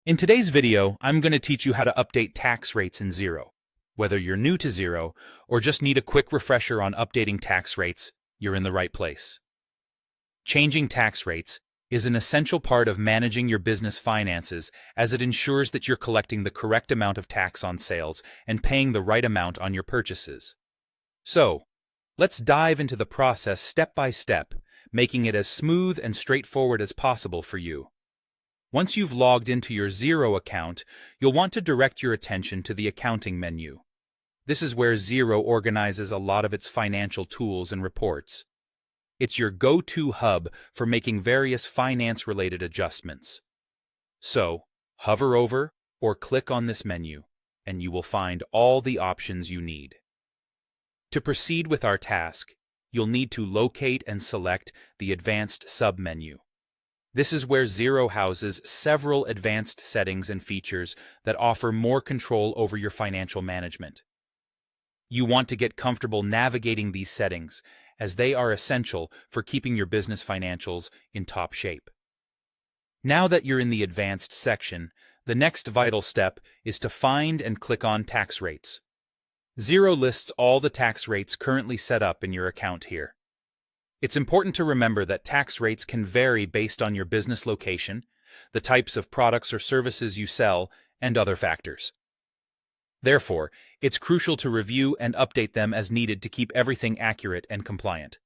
In today's video, I'm going to teach you how to update tax rates in Xero. Whether you're new to Xero or just need a quick refresher on updating tax rates, you're in the right place. Changing tax rates is an essential part of managing your business finances, as it ensures that you're collecting the correct amount of tax on sales and paying the right amount on your purchases. So, let's dive into the process step by step, making it as smooth and straightforward as possible for you. Once you've logged into your Xero account, you'll want to direct your attention to the accounting menu. This is where Xero organizes a lot of its financial tools and reports. It's your go-to hub for making various finance-related adjustments. So, hover over or click on this menu, and you will find all the options you need. To proceed with our task, you'll need to locate and select the Advanced sub-menu. This is where Xero houses several advanced settings and features that offer more control over your financial management. You want to get comfortable navigating these settings, as they are essential for keeping your business financials in top shape. Now that you're in the Advanced section, the next vital step is to find and click on Tax Rates. Xero lists all the tax rates currently set up in your account here. It's important to remember that tax rates can vary based on your business location, the types of products or services you sell, and other factors. Therefore, it's crucial to review and update them as needed to keep everything accurate and compliant.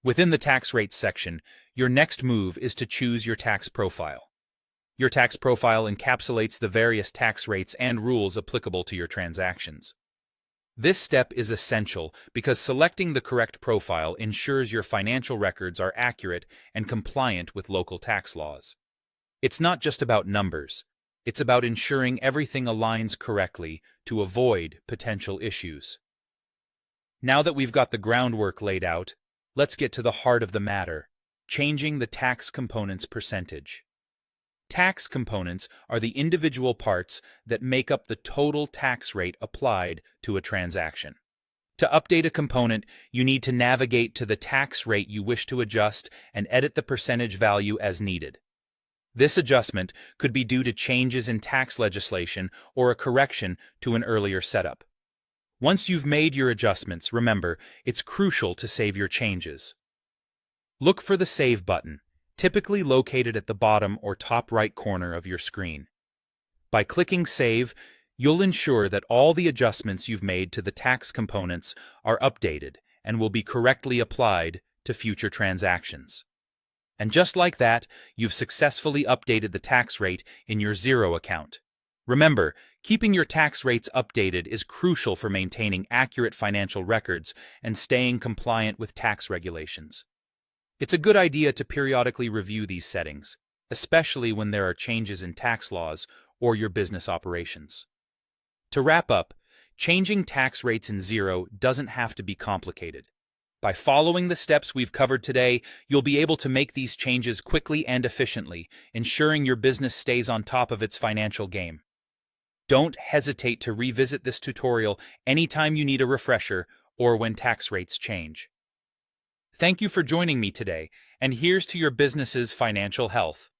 Within the tax rates section, your next move is to choose your tax profile. Your tax profile encapsulates the various tax rates and rules applicable to your transactions. This step is essential because selecting the correct profile ensures your financial records are accurate and compliant with local tax laws. It's not just about numbers, it's about ensuring everything aligns correctly to avoid potential issues. Now that we've got the groundwork laid out, let's get to the heart of the matter: changing the tax component's percentage. Tax components are the individual parts that make up the total tax rate applied to a transaction. To update a component, you need to navigate to the tax rate you wish to adjust and edit the percentage value as needed. This adjustment could be due to changes in tax legislation or a correction to an earlier setup. Once you've made your adjustments, remember, it's crucial to save your changes. Look for the Save button, typically located at the bottom or top right corner of your screen. By clicking Save, you'll ensure that all the adjustments you've made to the tax components are updated and will be correctly applied to future transactions. And just like that, you've successfully updated the tax rate in your Xero account. Remember, keeping your tax rates updated is crucial for maintaining accurate financial records and staying compliant with tax regulations. It's a good idea to periodically review these settings, especially when there are changes in tax laws or your business operations. To wrap up, changing tax rates in Xero doesn't have to be complicated. By following the steps we've covered today, you'll be able to make these changes quickly and efficiently, ensuring your business stays on top of its financial game. Don't hesitate to revisit this tutorial anytime you need a refresher or when tax rates change. Thank you for joining me today, and here's to your business's financial health.